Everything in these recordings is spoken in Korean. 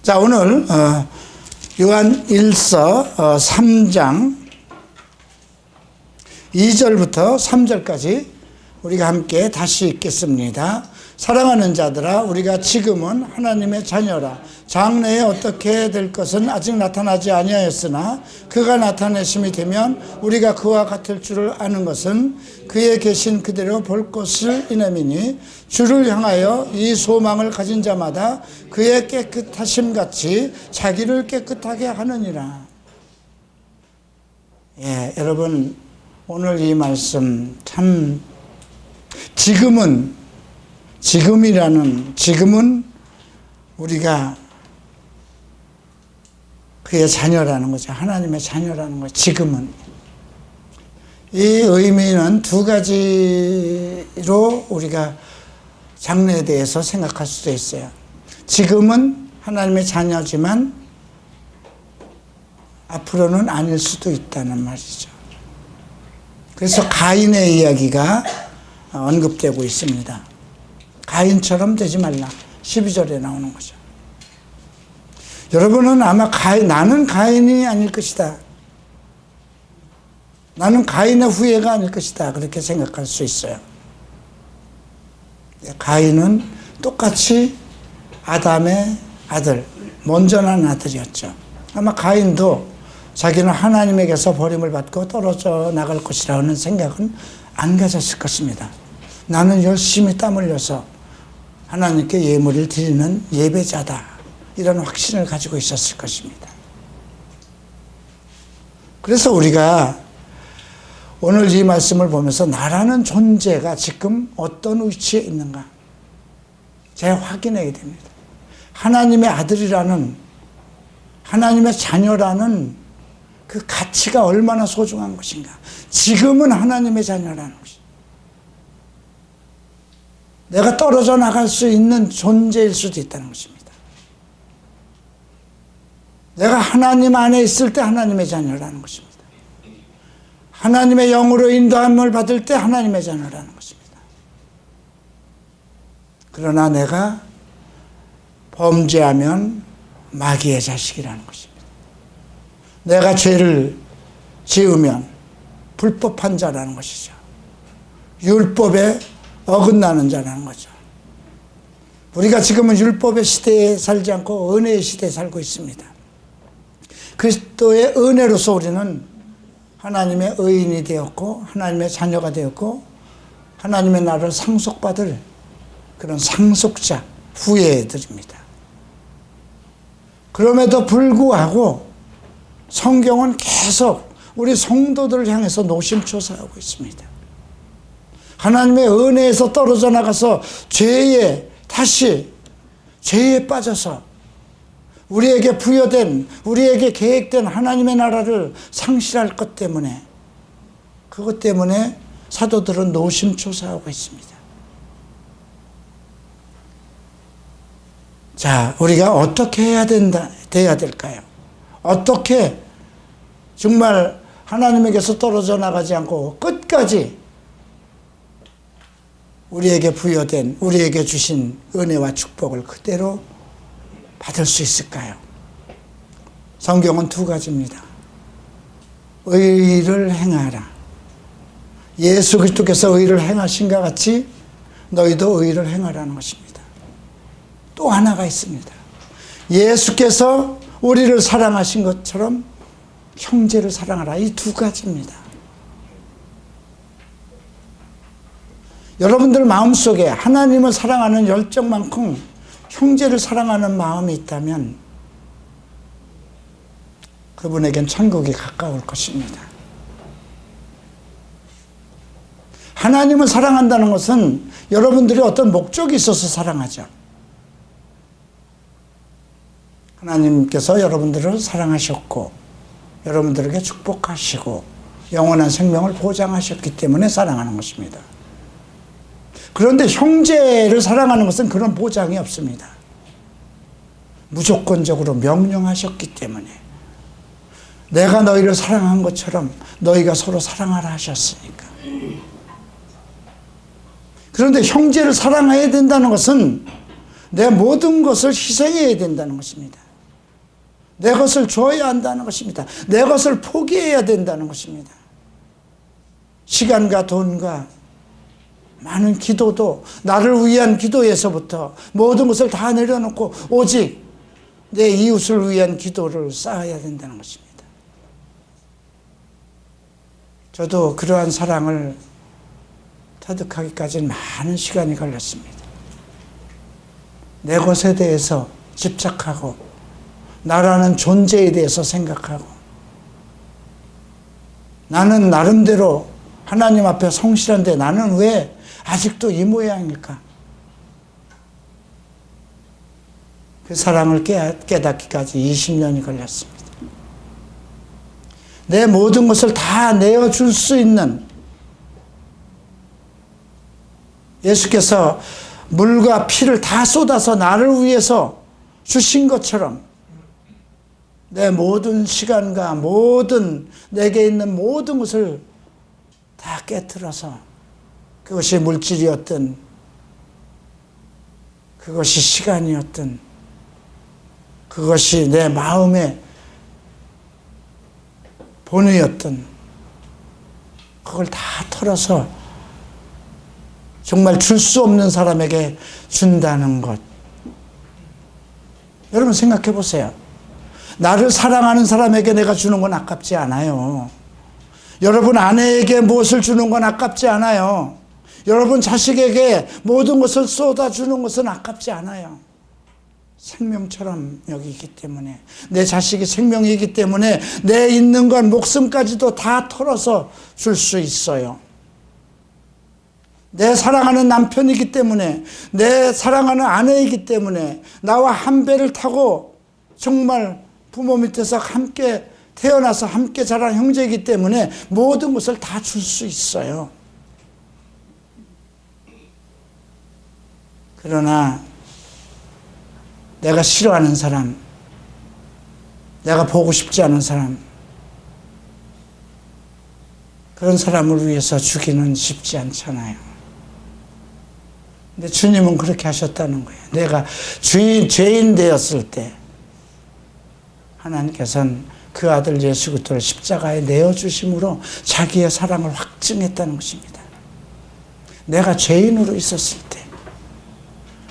자, 오늘 요한 1서 3장 2절부터 3절까지 우리가 함께 다시 읽겠습니다. 사랑하는 자들아, 우리가 지금은 하나님의 자녀라. 장래에 어떻게 될 것은 아직 나타나지 아니하였으나 그가 나타내심이 되면 우리가 그와 같을 줄을 아는 것은 그의 계신 그대로 볼 것을 이내미니, 주를 향하여 이 소망을 가진 자마다 그의 깨끗하심 같이 자기를 깨끗하게 하느니라. 여러분, 오늘 이 말씀 참, 지금은 우리가 그의 자녀라는 거죠. 하나님의 자녀라는 거죠. 지금은. 이 의미는 두 가지로 우리가 장래에 대해서 생각할 수도 있어요. 지금은 하나님의 자녀지만 앞으로는 아닐 수도 있다는 말이죠. 그래서 가인의 이야기가 언급되고 있습니다. 가인처럼 되지 말라. 12절에 나오는 거죠. 여러분은 아마 나는 가인이 아닐 것이다. 나는 가인의 후예가 아닐 것이다. 그렇게 생각할 수 있어요. 가인은 똑같이 아담의 아들, 먼저 난 아들이었죠. 아마 가인도 자기는 하나님에게서 버림을 받고 떨어져 나갈 것이라는 생각은 안 가졌을 것입니다. 나는 열심히 땀 흘려서 하나님께 예물을 드리는 예배자다, 이런 확신을 가지고 있었을 것입니다. 그래서 우리가 오늘 이 말씀을 보면서 나라는 존재가 지금 어떤 위치에 있는가 재확인해야 됩니다. 하나님의 아들이라는, 하나님의 자녀라는 그 가치가 얼마나 소중한 것인가. 지금은 하나님의 자녀라는 것이, 내가 떨어져 나갈 수 있는 존재일 수도 있다는 것입니다. 내가 하나님 안에 있을 때 하나님의 자녀라는 것입니다. 하나님의 영으로 인도함을 받을 때 하나님의 자녀라는 것입니다. 그러나 내가 범죄하면 마귀의 자식이라는 것입니다. 내가 죄를 지으면 불법한 자라는 것이죠. 율법에 어긋나는 자라는 거죠. 우리가 지금은 율법의 시대에 살지 않고 은혜의 시대에 살고 있습니다. 그리스도의 은혜로서 우리는 하나님의 의인이 되었고 하나님의 자녀가 되었고 하나님의 나라를 상속받을 그런 상속자, 후예들입니다. 그럼에도 불구하고 성경은 계속 우리 성도들을 향해서 노심초사하고 있습니다. 하나님의 은혜에서 떨어져 나가서 다시 죄에 빠져서 우리에게 부여된, 우리에게 계획된 하나님의 나라를 상실할 것 때문에, 그것 때문에 사도들은 노심초사하고 있습니다. 자, 우리가 어떻게 돼야 될까요? 어떻게 정말 하나님에게서 떨어져 나가지 않고 끝까지 우리에게 부여된, 우리에게 주신 은혜와 축복을 그대로 받을 수 있을까요? 성경은 두 가지입니다. 의를 행하라. 예수 그리스도께서 의를 행하신과 같이 너희도 의를 행하라는 것입니다. 또 하나가 있습니다. 예수께서 우리를 사랑하신 것처럼 형제를 사랑하라. 이 두 가지입니다. 여러분들 마음속에 하나님을 사랑하는 열정만큼 형제를 사랑하는 마음이 있다면 그분에겐 천국이 가까울 것입니다. 하나님을 사랑한다는 것은 여러분들이 어떤 목적이 있어서 사랑하죠. 하나님께서 여러분들을 사랑하셨고 여러분들에게 축복하시고 영원한 생명을 보장하셨기 때문에 사랑하는 것입니다. 그런데 형제를 사랑하는 것은 그런 보장이 없습니다. 무조건적으로 명령하셨기 때문에, 내가 너희를 사랑한 것처럼 너희가 서로 사랑하라 하셨으니까. 그런데 형제를 사랑해야 된다는 것은 내 모든 것을 희생해야 된다는 것입니다. 내 것을 줘야 한다는 것입니다. 내 것을 포기해야 된다는 것입니다. 시간과 돈과 많은 기도도 나를 위한 기도에서부터 모든 것을 다 내려놓고 오직 내 이웃을 위한 기도를 쌓아야 된다는 것입니다. 저도 그러한 사랑을 터득하기까지는 많은 시간이 걸렸습니다. 내 것에 대해서 집착하고 나라는 존재에 대해서 생각하고 나는 나름대로 하나님 앞에 성실한데 나는 왜 아직도 이 모양일까? 그 사랑을 깨닫기까지 20년이 걸렸습니다. 내 모든 것을 다 내어줄 수 있는 예수께서 물과 피를 다 쏟아서 나를 위해서 주신 것처럼 내 모든 시간과 모든 내게 있는 모든 것을 다 깨트려서 그것이 물질이었든 그것이 시간이었든 그것이 내 마음의 본의였든 그걸 다 털어서 정말 줄 수 없는 사람에게 준다는 것. 여러분 생각해 보세요. 나를 사랑하는 사람에게 내가 주는 건 아깝지 않아요. 여러분 아내에게 무엇을 주는 건 아깝지 않아요. 여러분 자식에게 모든 것을 쏟아주는 것은 아깝지 않아요. 생명처럼 여기기 때문에 내 자식이 생명이기 때문에 내 있는 건 목숨까지도 다 털어서 줄 수 있어요. 내 사랑하는 남편이기 때문에 내 사랑하는 아내이기 때문에 나와 한 배를 타고 정말 부모 밑에서 함께 태어나서 함께 자란 형제이기 때문에 모든 것을 다 줄 수 있어요. 그러나 내가 싫어하는 사람, 내가 보고 싶지 않은 사람, 그런 사람을 위해서 주기는 쉽지 않잖아요. 근데 주님은 그렇게 하셨다는 거예요. 내가 죄인 되었을 때 하나님께서는 그 아들 예수 그리스도를 십자가에 내어주심으로 자기의 사랑을 확증했다는 것입니다. 내가 죄인으로 있었을 때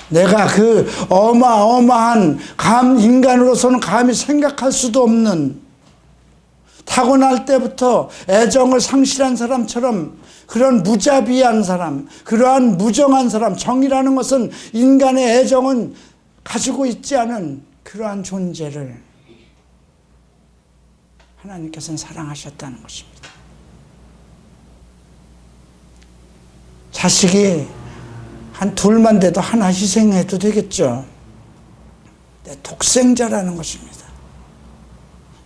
내가 그 어마어마한 인간으로서는 감히 생각할 수도 없는 타고날 때부터 애정을 상실한 사람처럼 그런 무자비한 사람, 그러한 무정한 사람, 정이라는 것은 인간의 애정은 가지고 있지 않은 그러한 존재를 하나님께서는 사랑하셨다는 것입니다. 자식이 한 둘만 돼도 하나 희생해도 되겠죠. 독생자라는 것입니다.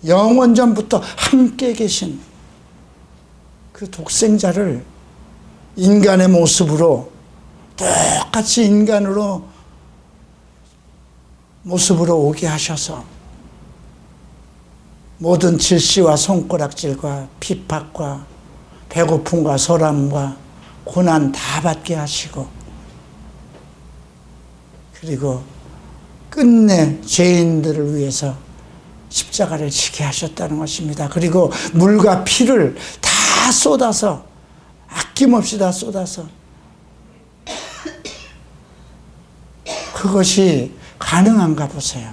영원전부터 함께 계신 그 독생자를 인간의 모습으로 똑같이 인간으로 모습으로 오게 하셔서 모든 질시와 손가락질과 핍박과 배고픔과 소란과 고난 다 받게 하시고 그리고 끝내 죄인들을 위해서 십자가를 지게 하셨다는 것입니다. 그리고 물과 피를 다 쏟아서 아낌없이 다 쏟아서 그것이 가능한가 보세요.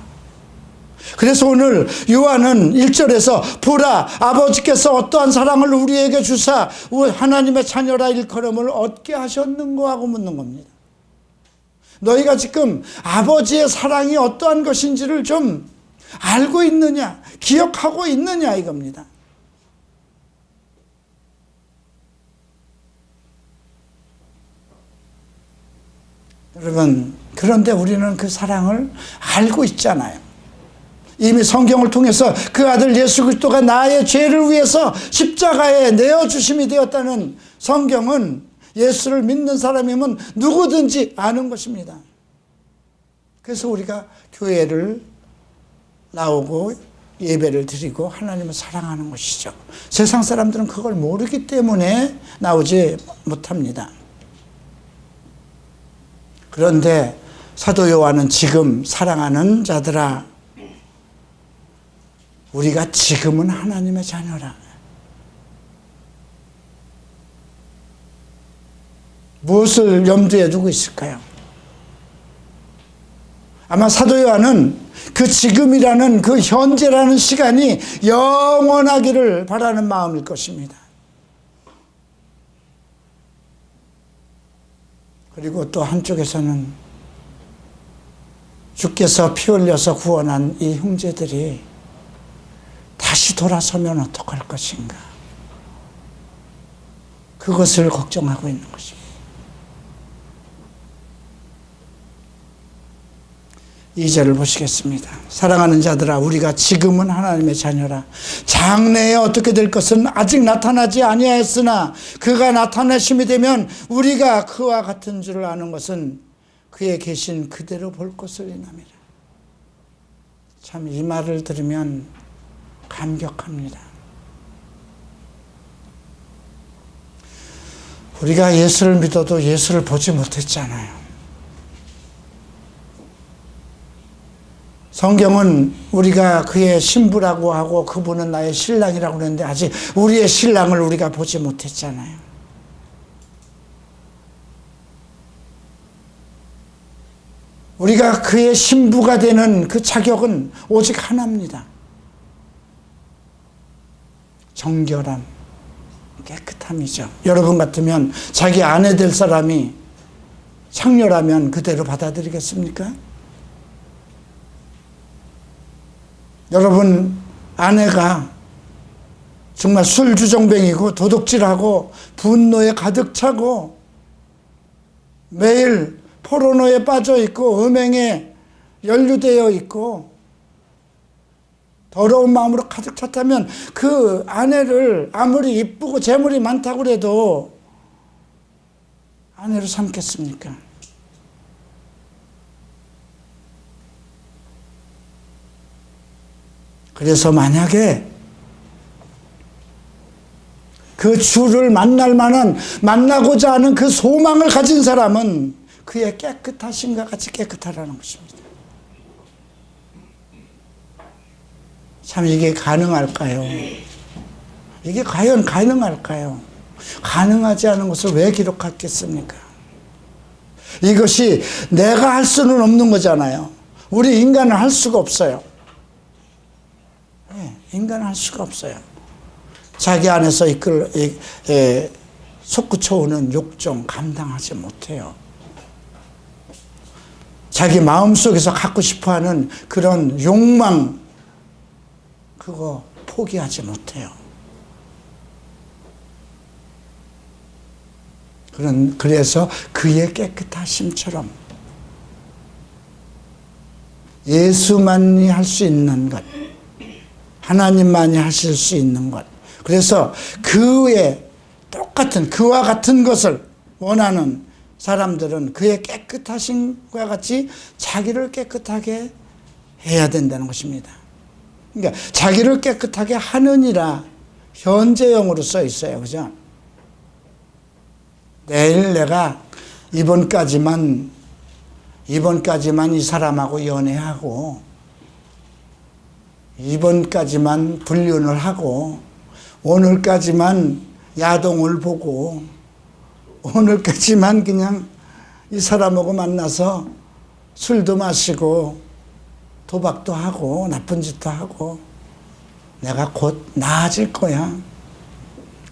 그래서 오늘 요한은 1절에서 보라 아버지께서 어떠한 사랑을 우리에게 주사 하나님의 자녀라 일컬음을 얻게 하셨는고 하고 묻는 겁니다. 너희가 지금 아버지의 사랑이 어떠한 것인지를 좀 알고 있느냐, 기억하고 있느냐 이겁니다. 여러분, 그런데 우리는 그 사랑을 알고 있잖아요. 이미 성경을 통해서 그 아들 예수 그리스도가 나의 죄를 위해서 십자가에 내어주심이 되었다는 성경은 예수를 믿는 사람이면 누구든지 아는 것입니다. 그래서 우리가 교회를 나오고 예배를 드리고 하나님을 사랑하는 것이죠. 세상 사람들은 그걸 모르기 때문에 나오지 못합니다. 그런데 사도 요한은 지금 사랑하는 자들아 우리가 지금은 하나님의 자녀라. 무엇을 염두에 두고 있을까요? 아마 사도 요한은 그 지금이라는 그 현재라는 시간이 영원하기를 바라는 마음일 것입니다. 그리고 또 한쪽에서는 주께서 피 흘려서 구원한 이 형제들이 다시 돌아서면 어떡할 것인가, 그것을 걱정하고 있는 것입니다. 2절을 보시겠습니다. 사랑하는 자들아, 우리가 지금은 하나님의 자녀라. 장래에 어떻게 될 것은 아직 나타나지 아니하였으나 그가 나타내심이 되면 우리가 그와 같은 줄을 아는 것은 그의 계신 그대로 볼 것을 인함이라. 참 이 말을 들으면 감격합니다. 우리가 예수를 믿어도 예수를 보지 못했잖아요. 성경은 우리가 그의 신부라고 하고 그분은 나의 신랑이라고 그러는데 아직 우리의 신랑을 우리가 보지 못했잖아요. 우리가 그의 신부가 되는 그 자격은 오직 하나입니다. 정결함, 깨끗함이죠. 여러분 같으면 자기 아내 될 사람이 창녀라면 그대로 받아들이겠습니까? 여러분 아내가 정말 술주정뱅이고 도둑질하고 분노에 가득 차고 매일 포르노에 빠져 있고 음행에 연루되어 있고 더러운 마음으로 가득 찼다면 그 아내를 아무리 이쁘고 재물이 많다고 해도 아내로 삼겠습니까? 그래서 만약에 그 주를 만날 만한, 만나고자 하는 그 소망을 가진 사람은 그의 깨끗하심과 같이 깨끗하라는 것입니다. 참 이게 가능할까요? 이게 과연 가능할까요? 가능하지 않은 것을 왜 기록했겠습니까? 이것이 내가 할 수는 없는 거잖아요. 우리 인간은 할 수가 없어요. 인간은 할 수가 없어요. 자기 안에서 솟구쳐오는 욕정 감당하지 못해요. 자기 마음속에서 갖고 싶어하는 그런 욕망, 그거 포기하지 못해요. 그래서 그의 깨끗하심처럼 예수만이 할 수 있는 것, 하나님만이 하실 수 있는 것, 그래서 그의 똑같은 그와 같은 것을 원하는 사람들은 그의 깨끗하심과 같이 자기를 깨끗하게 해야 된다는 것입니다. 그러니까 자기를 깨끗하게 하느니라 현재형으로 써 있어요. 그죠? 내일 내가 이번까지만 이 사람하고 연애하고 이번까지만 불륜을 하고 오늘까지만 야동을 보고 오늘까지만 그냥 이 사람하고 만나서 술도 마시고 도박도 하고 나쁜 짓도 하고 내가 곧 나아질 거야.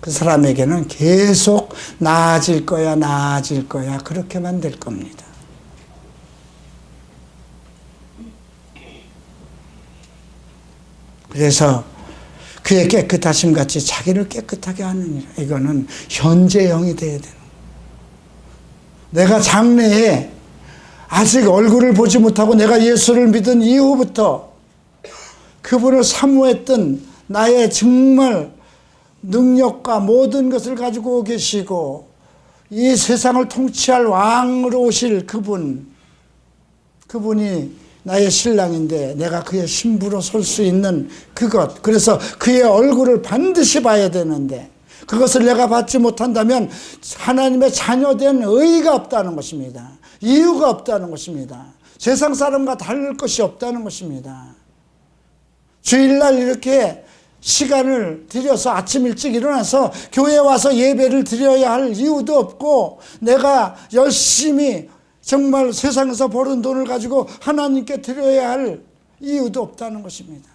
그 사람에게는 계속 나아질 거야, 나아질 거야. 그렇게만 될 겁니다. 그래서 그의 깨끗하심 같이 자기를 깨끗하게 하느니라. 이거는 현재형이 돼야 되는 거예요. 내가 장래에 아직 얼굴을 보지 못하고 내가 예수를 믿은 이후부터 그분을 사모했던 나의 정말 능력과 모든 것을 가지고 계시고 이 세상을 통치할 왕으로 오실 그분이 나의 신랑인데 내가 그의 신부로 설 수 있는 그것, 그래서 그의 얼굴을 반드시 봐야 되는데 그것을 내가 받지 못한다면 하나님의 자녀된 의의가 없다는 것입니다. 이유가 없다는 것입니다. 세상 사람과 다를 것이 없다는 것입니다. 주일날 이렇게 시간을 들여서 아침 일찍 일어나서 교회에 와서 예배를 드려야 할 이유도 없고, 내가 열심히 정말 세상에서 버는 돈을 가지고 하나님께 드려야 할 이유도 없다는 것입니다.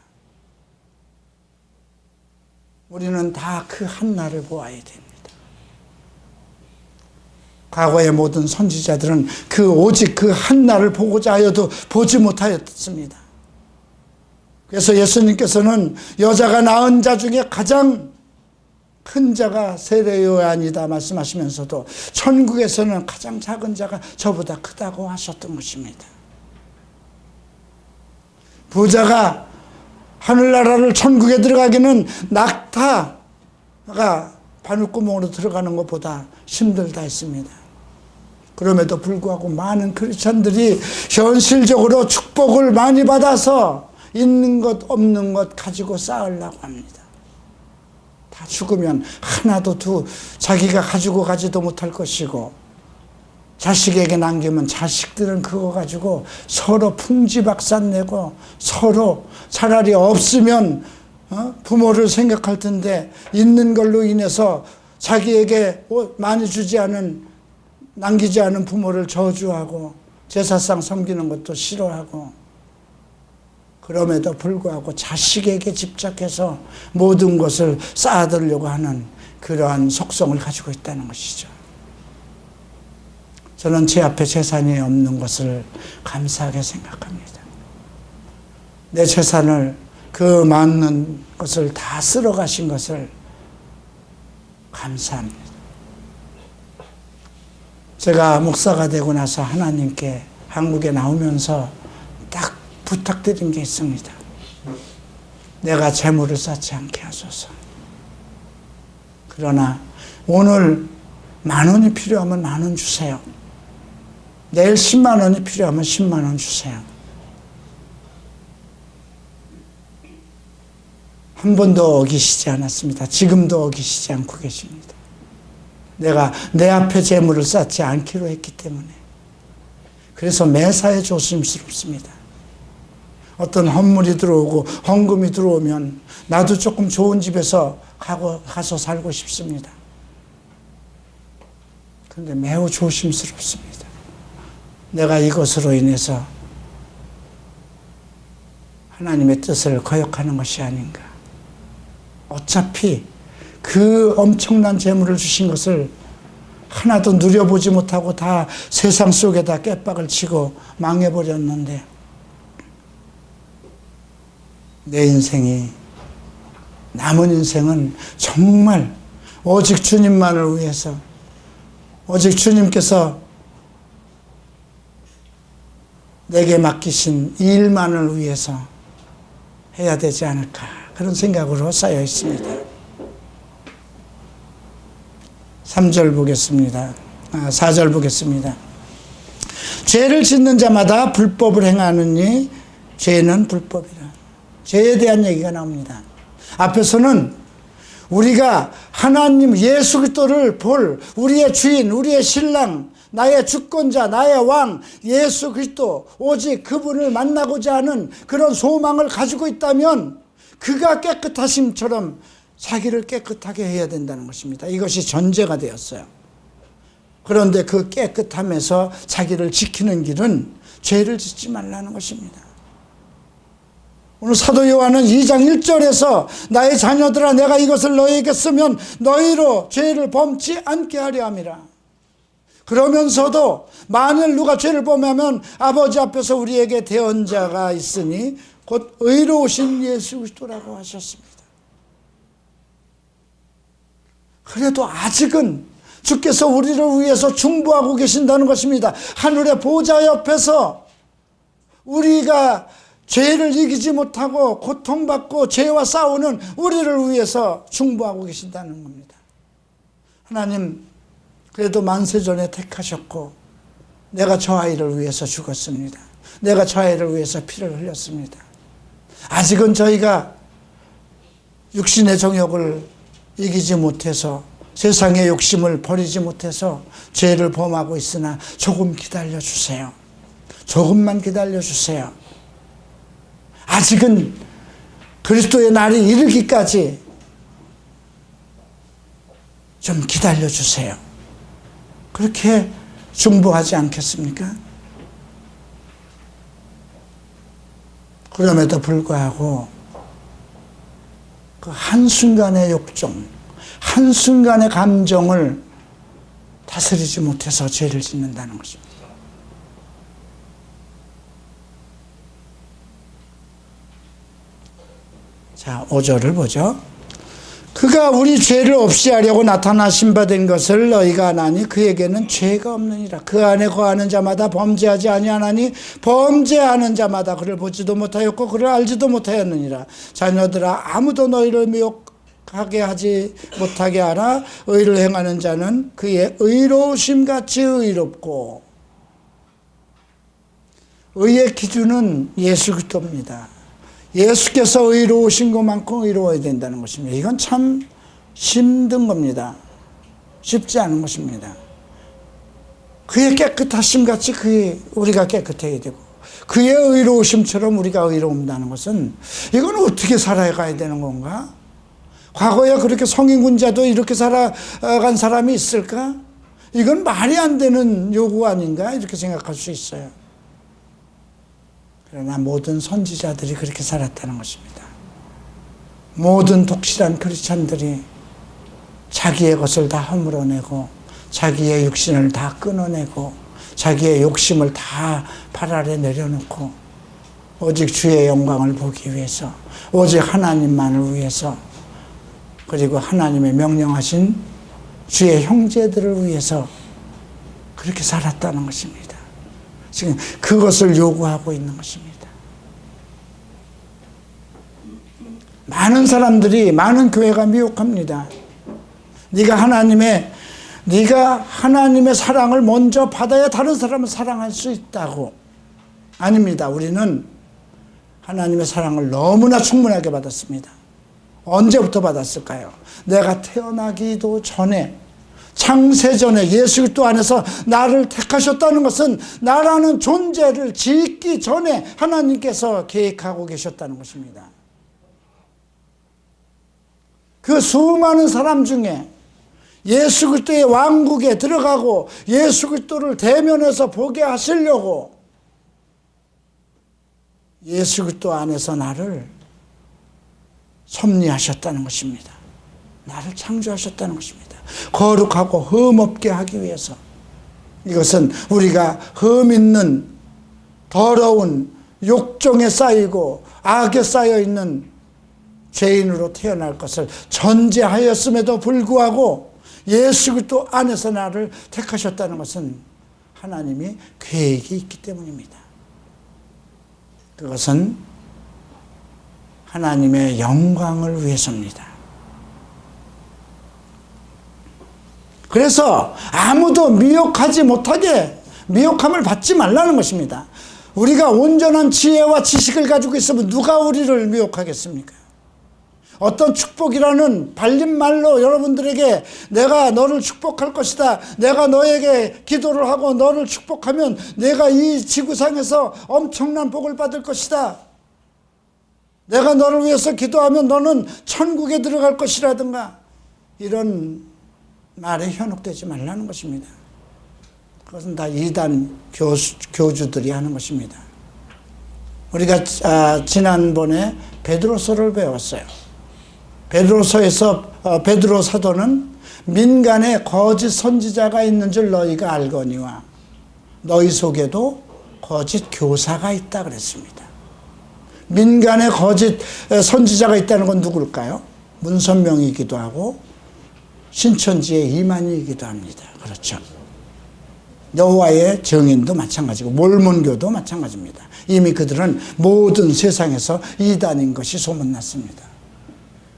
우리는 다 그 한날을 보아야 됩니다. 과거의 모든 선지자들은 오직 그 한날을 보고자 하여도 보지 못하였습니다. 그래서 예수님께서는 여자가 낳은 자 중에 가장 큰 자가 세례 요한이다 말씀하시면서도 천국에서는 가장 작은 자가 저보다 크다고 하셨던 것입니다. 부자가 하늘나라를 천국에 들어가기는 낙타가 바늘구멍으로 들어가는 것보다 힘들다 했습니다. 그럼에도 불구하고 많은 크리스찬들이 현실적으로 축복을 많이 받아서 있는 것 없는 것 가지고 쌓으려고 합니다. 다 죽으면 하나도 자기가 가지고 가지도 못할 것이고, 자식에게 남기면 자식들은 그거 가지고 서로 풍지박산 내고, 서로 차라리 없으면 부모를 생각할 텐데 있는 걸로 인해서 자기에게 많이 남기지 않은 부모를 저주하고 제사상 섬기는 것도 싫어하고, 그럼에도 불구하고 자식에게 집착해서 모든 것을 쌓아두려고 하는 그러한 속성을 가지고 있다는 것이죠. 저는 제 앞에 재산이 없는 것을 감사하게 생각합니다. 내 재산을, 그 많은 것을 다 쓸어 가신 것을 감사합니다. 제가 목사가 되고 나서 하나님께 한국에 나오면서 딱 부탁드린 게 있습니다. 내가 재물을 쌓지 않게 하소서. 그러나 오늘 10,000원이 필요하면 10,000원 주세요. 내일 10만 원이 필요하면 10만 원 주세요. 한 번도 어기시지 않았습니다. 지금도 어기시지 않고 계십니다. 내가 내 앞에 재물을 쌓지 않기로 했기 때문에. 그래서 매사에 조심스럽습니다. 어떤 헌물이 들어오고 헌금이 들어오면 나도 조금 좋은 집에서 가서 살고 싶습니다. 그런데 매우 조심스럽습니다. 내가 이것으로 인해서 하나님의 뜻을 거역하는 것이 아닌가. 어차피 그 엄청난 재물을 주신 것을 하나도 누려보지 못하고 다 세상 속에다 깨박을 치고 망해버렸는데, 내 인생이, 남은 인생은 정말 오직 주님만을 위해서, 오직 주님께서 내게 맡기신 이 일만을 위해서 해야 되지 않을까, 그런 생각으로 쌓여 있습니다. 3절 보겠습니다. 4절 보겠습니다. 죄를 짓는 자마다 불법을 행하느니 죄는 불법이라. 죄에 대한 얘기가 나옵니다. 앞에서는 우리가 하나님 예수 그리스도를 볼 우리의 주인, 우리의 신랑, 나의 주권자, 나의 왕 예수 그리스도, 오직 그분을 만나고자 하는 그런 소망을 가지고 있다면 그가 깨끗하심처럼 자기를 깨끗하게 해야 된다는 것입니다. 이것이 전제가 되었어요. 그런데 그 깨끗함에서 자기를 지키는 길은 죄를 짓지 말라는 것입니다. 오늘 사도 요한은 2장 1절에서 나의 자녀들아 내가 이것을 너희에게 쓰면 너희로 죄를 범치 않게 하려 함이라. 그러면서도 만일 누가 죄를 범하면 아버지 앞에서 우리에게 대언자가 있으니 곧 의로우신 예수 그리스도라고 하셨습니다. 그래도 아직은 주께서 우리를 위해서 중보하고 계신다는 것입니다. 하늘의 보좌 옆에서 우리가 죄를 이기지 못하고 고통받고 죄와 싸우는 우리를 위해서 중보하고 계신다는 겁니다. 하나님 그래도 만세전에 택하셨고 내가 저 아이를 위해서 죽었습니다. 내가 저 아이를 위해서 피를 흘렸습니다. 아직은 저희가 육신의 정욕을 이기지 못해서 세상의 욕심을 버리지 못해서 죄를 범하고 있으나 조금 기다려주세요. 조금만 기다려주세요. 아직은 그리스도의 날이 이르기까지 좀 기다려주세요. 그렇게 중보하지 않겠습니까? 그럼에도 불구하고 그 한순간의 욕정, 한순간의 감정을 다스리지 못해서 죄를 짓는다는 것입니다. 자, 5절을 보죠. 그가 우리 죄를 없이 하려고 나타나신 바 된 것을 너희가 아나니 그에게는 죄가 없느니라. 그 안에 거하는 자마다 범죄하지 아니하나니 범죄하는 자마다 그를 보지도 못하였고 그를 알지도 못하였느니라. 자녀들아, 아무도 너희를 미혹하게 하지 못하게 하라. 의를 행하는 자는 그의 의로우심같이 의롭고, 의의 기준은 예수 그리스도입니다. 예수께서 의로우신 것만큼 의로워야 된다는 것입니다. 이건 참 힘든 겁니다. 쉽지 않은 것입니다. 그의 깨끗하심 같이 우리가 깨끗해야 되고, 그의 의로우심처럼 우리가 의로운다는 것은, 이건 어떻게 살아가야 되는 건가? 과거에 그렇게 성인군자도 이렇게 살아간 사람이 있을까? 이건 말이 안 되는 요구 아닌가? 이렇게 생각할 수 있어요. 그러나 모든 선지자들이 그렇게 살았다는 것입니다. 모든 독실한 크리스찬들이 자기의 것을 다 허물어내고, 자기의 육신을 다 끊어내고, 자기의 욕심을 다 발 아래 내려놓고, 오직 주의 영광을 보기 위해서, 오직 하나님만을 위해서, 그리고 하나님의 명령하신 주의 형제들을 위해서 그렇게 살았다는 것입니다. 지금 그것을 요구하고 있는 것입니다. 많은 사람들이, 많은 교회가 미혹합니다. 네가 하나님의 사랑을 먼저 받아야 다른 사람을 사랑할 수 있다고. 아닙니다. 우리는 하나님의 사랑을 너무나 충분하게 받았습니다. 언제부터 받았을까요? 내가 태어나기도 전에, 창세전에 예수 그리스도 안에서 나를 택하셨다는 것은 나라는 존재를 짓기 전에 하나님께서 계획하고 계셨다는 것입니다. 그 수많은 사람 중에 예수 그리스도의 왕국에 들어가고 예수 그리스도를 대면해서 보게 하시려고 예수 그리스도 안에서 나를 섭리하셨다는 것입니다. 나를 창조하셨다는 것입니다. 거룩하고 흠없게 하기 위해서. 이것은 우리가 흠 있는 더러운 욕정에 쌓이고 악에 쌓여 있는 죄인으로 태어날 것을 전제하였음에도 불구하고 예수 그리스도 안에서 나를 택하셨다는 것은 하나님이 계획이 있기 때문입니다. 그것은 하나님의 영광을 위해서입니다. 그래서 아무도 미혹하지 못하게, 미혹함을 받지 말라는 것입니다. 우리가 온전한 지혜와 지식을 가지고 있으면 누가 우리를 미혹하겠습니까? 어떤 축복이라는 발림말로 여러분들에게 내가 너를 축복할 것이다, 내가 너에게 기도를 하고 너를 축복하면 내가 이 지구상에서 엄청난 복을 받을 것이다, 내가 너를 위해서 기도하면 너는 천국에 들어갈 것이라든가, 이런 말에 현혹되지 말라는 것입니다. 그것은 다 이단 교주들이 하는 것입니다. 우리가 지난번에 베드로서를 배웠어요. 베드로서에서 베드로 사도는 민간에 거짓 선지자가 있는 줄 너희가 알거니와 너희 속에도 거짓 교사가 있다 그랬습니다. 민간에 거짓 선지자가 있다는 건 누굴까요? 문선명이기도 하고 신천지의 이만희이기도 합니다. 그렇죠. 여호와의 증인도 마찬가지고 몰몬교도 마찬가지입니다. 이미 그들은 모든 세상에서 이단인 것이 소문났습니다.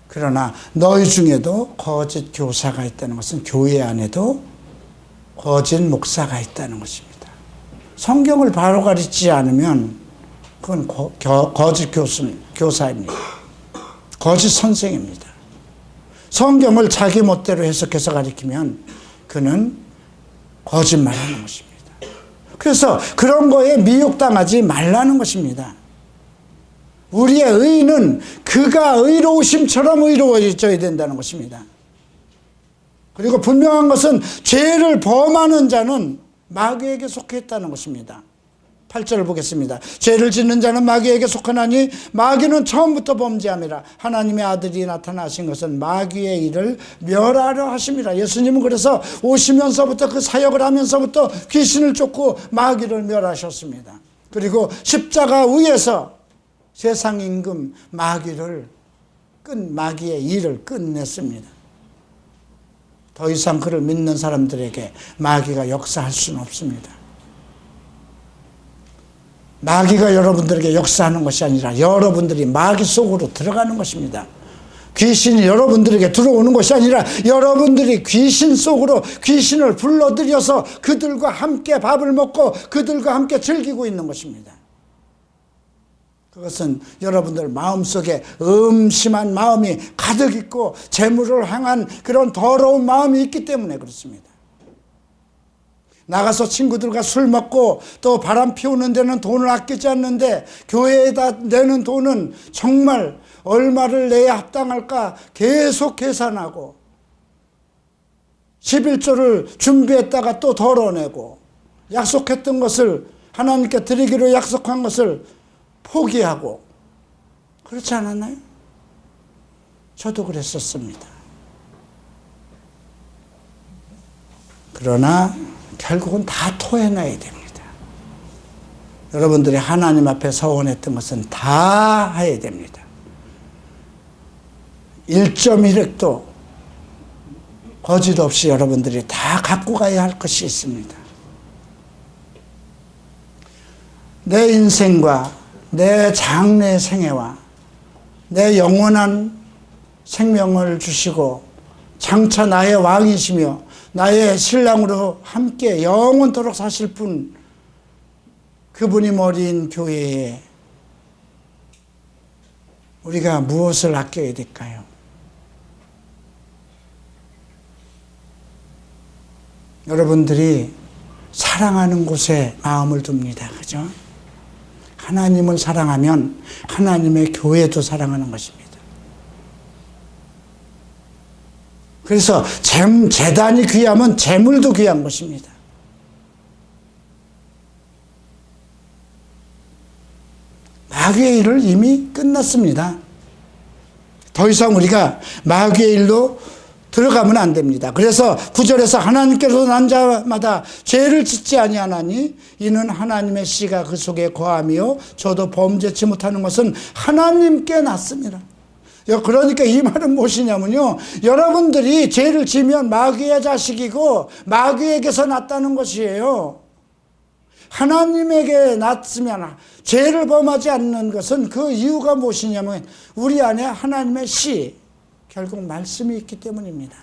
그러나 너희 중에도 거짓 교사가 있다는 것은 교회 안에도 거짓 목사가 있다는 것입니다. 성경을 바로 가르치지 않으면 그건 거짓 교사입니다. 거짓 선생입니다. 성경을 자기 멋대로 해석해서 가르치면 그는 거짓말하는 것입니다. 그래서 그런 거에 미혹당하지 말라는 것입니다. 우리의 의는 그가 의로우심처럼 의로워져야 된다는 것입니다. 그리고 분명한 것은 죄를 범하는 자는 마귀에게 속했다는 것입니다. 8절을 보겠습니다. 죄를 짓는 자는 마귀에게 속하나니 마귀는 처음부터 범죄함이라. 하나님의 아들이 나타나신 것은 마귀의 일을 멸하려 하심이라. 예수님은 그래서 오시면서부터 그 사역을 하면서부터 귀신을 쫓고 마귀를 멸하셨습니다. 그리고 십자가 위에서 세상 임금 마귀의 일을 끝냈습니다. 더 이상 그를 믿는 사람들에게 마귀가 역사할 수는 없습니다. 마귀가 여러분들에게 역사하는 것이 아니라 여러분들이 마귀 속으로 들어가는 것입니다. 귀신이 여러분들에게 들어오는 것이 아니라 여러분들이 귀신 속으로 귀신을 불러들여서 그들과 함께 밥을 먹고 그들과 함께 즐기고 있는 것입니다. 그것은 여러분들 마음속에 음심한 마음이 가득 있고 재물을 향한 그런 더러운 마음이 있기 때문에 그렇습니다. 나가서 친구들과 술 먹고 또 바람 피우는 데는 돈을 아끼지 않는데 교회에다 내는 돈은 정말 얼마를 내야 합당할까 계속 계산하고 11조를 준비했다가 또 덜어내고 약속했던 것을 하나님께 드리기로 약속한 것을 포기하고 그렇지 않았나요? 저도 그랬었습니다. 그러나 결국은 다 토해놔야 됩니다. 여러분들이 하나님 앞에 서원했던 것은 다 해야 됩니다. 1.1획도 거짓 없이 여러분들이 다 갖고 가야 할 것이 있습니다. 내 인생과 내 장래 생애와 내 영원한 생명을 주시고 장차 나의 왕이시며 나의 신랑으로 함께 영원토록 사실 분 그분이 머리인 교회에 우리가 무엇을 아껴야 될까요? 여러분들이 사랑하는 곳에 마음을 둡니다. 그죠? 하나님을 사랑하면 하나님의 교회도 사랑하는 것입니다. 그래서 재단이 귀하면 재물도 귀한 것입니다. 마귀의 일을 이미 끝났습니다. 더 이상 우리가 마귀의 일로 들어가면 안 됩니다. 그래서 9절에서 하나님께서 난 자마다 죄를 짓지 아니하나니 이는 하나님의 씨가 그 속에 거함이요 저도 범죄치 못하는 것은 하나님께 났습니다. 그러니까 이 말은 무엇이냐면요, 여러분들이 죄를 지면 마귀의 자식이고 마귀에게서 났다는 것이에요. 하나님에게 났으면 죄를 범하지 않는 것은 그 이유가 무엇이냐면 우리 안에 하나님의 씨, 결국 말씀이 있기 때문입니다.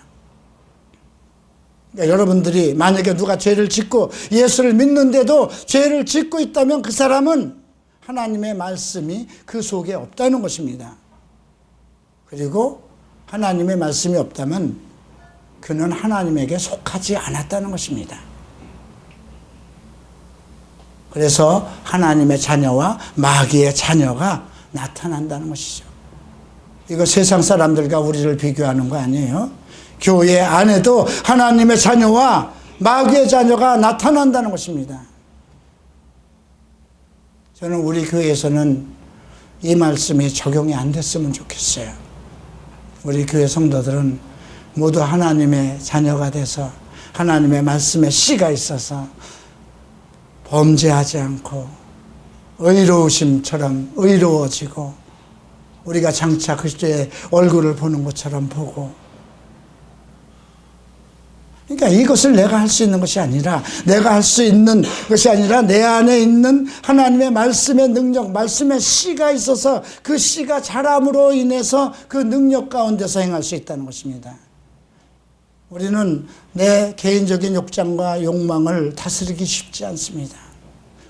그러니까 여러분들이 만약에 누가 죄를 짓고 예수를 믿는데도 죄를 짓고 있다면 그 사람은 하나님의 말씀이 그 속에 없다는 것입니다. 그리고 하나님의 말씀이 없다면 그는 하나님에게 속하지 않았다는 것입니다. 그래서 하나님의 자녀와 마귀의 자녀가 나타난다는 것이죠. 이거 세상 사람들과 우리를 비교하는 거 아니에요? 교회 안에도 하나님의 자녀와 마귀의 자녀가 나타난다는 것입니다. 저는 우리 교회에서는 이 말씀이 적용이 안 됐으면 좋겠어요. 우리 교회 성도들은 모두 하나님의 자녀가 돼서 하나님의 말씀에 씨가 있어서 범죄하지 않고 의로우심처럼 의로워지고 우리가 장차 그리스도의 얼굴을 보는 것처럼 보고, 그러니까 이것을 내가 할 수 있는 것이 아니라 내가 할 수 있는 것이 아니라 내 안에 있는 하나님의 말씀의 능력, 말씀의 씨가 있어서 그 씨가 자람으로 인해서 그 능력 가운데서 행할 수 있다는 것입니다. 우리는 내 개인적인 욕장과 욕망을 다스리기 쉽지 않습니다.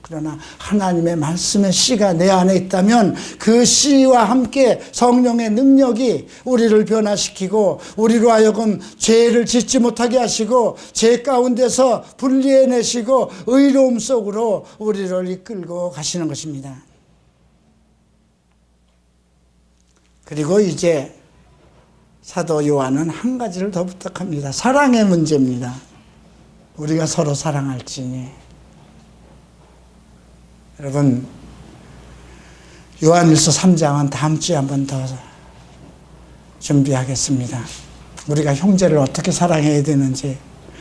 그러나 하나님의 말씀의 씨가 내 안에 있다면 그 씨와 함께 성령의 능력이 우리를 변화시키고 우리로 하여금 죄를 짓지 못하게 하시고 죄 가운데서 분리해내시고 의로움 속으로 우리를 이끌고 가시는 것입니다. 그리고 이제 사도 요한은 한 가지를 더 부탁합니다. 사랑의 문제입니다. 우리가 서로 사랑할지니. 여러분, 요한일서 3장은 다음 주에 한 번 더 준비하겠습니다. 우리가 형제를 어떻게 사랑해야 되는지,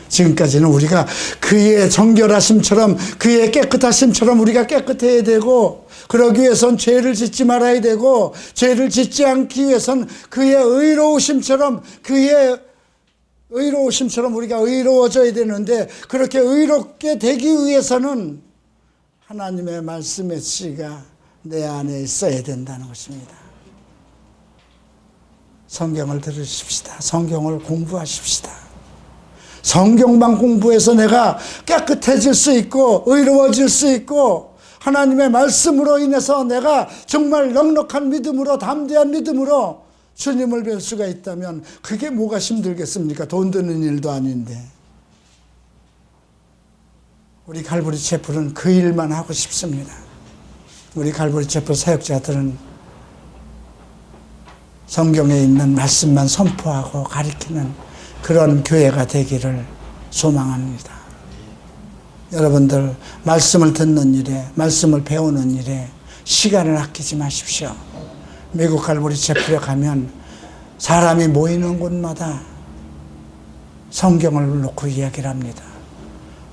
지금까지는 우리가 그의 정결하심처럼, 그의 깨끗하심처럼 우리가 깨끗해야 되고, 그러기 위해선 죄를 짓지 말아야 되고, 죄를 짓지 않기 위해선 그의 의로우심처럼 우리가 의로워져야 되는데, 그렇게 의롭게 되기 위해서는 하나님의 말씀의 씨가 내 안에 있어야 된다는 것입니다. 성경을 들으십시다. 성경을 공부하십시다. 성경만 공부해서 내가 깨끗해질 수 있고 의로워질 수 있고 하나님의 말씀으로 인해서 내가 정말 넉넉한 믿음으로, 담대한 믿음으로 주님을 뵐 수가 있다면 그게 뭐가 힘들겠습니까? 돈 드는 일도 아닌데. 우리 갈보리 채플은 그 일만 하고 싶습니다. 우리 갈보리 채플 사역자들은 성경에 있는 말씀만 선포하고 가르치는 그런 교회가 되기를 소망합니다. 여러분들, 말씀을 듣는 일에, 말씀을 배우는 일에 시간을 아끼지 마십시오. 미국 갈보리 채플에 가면 사람이 모이는 곳마다 성경을 놓고 이야기를 합니다.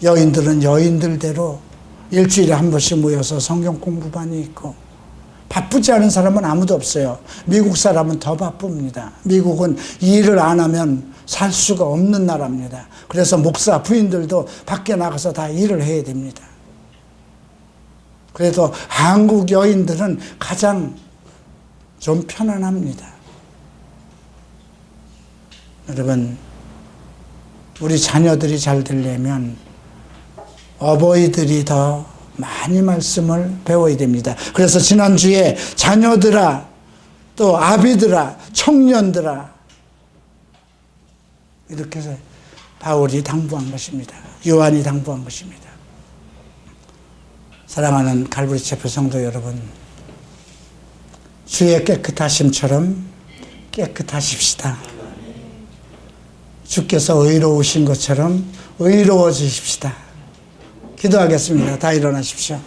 여인들은 여인들대로 일주일에 한 번씩 모여서 성경 공부반이 있고, 바쁘지 않은 사람은 아무도 없어요. 미국 사람은 더 바쁩니다. 미국은 일을 안 하면 살 수가 없는 나라입니다. 그래서 목사, 부인들도 밖에 나가서 다 일을 해야 됩니다. 그래도 한국 여인들은 가장 좀 편안합니다. 여러분, 우리 자녀들이 잘 되려면 어버이들이 더 많이 말씀을 배워야 됩니다. 그래서 지난주에 자녀들아, 또 아비들아, 청년들아, 이렇게 해서 바울이 당부한 것입니다. 요한이 당부한 것입니다. 사랑하는 갈보리 채플 성도 여러분, 주의 깨끗하심처럼 깨끗하십시다. 주께서 의로우신 것처럼 의로워지십시다. 기도하겠습니다. 다 일어나십시오.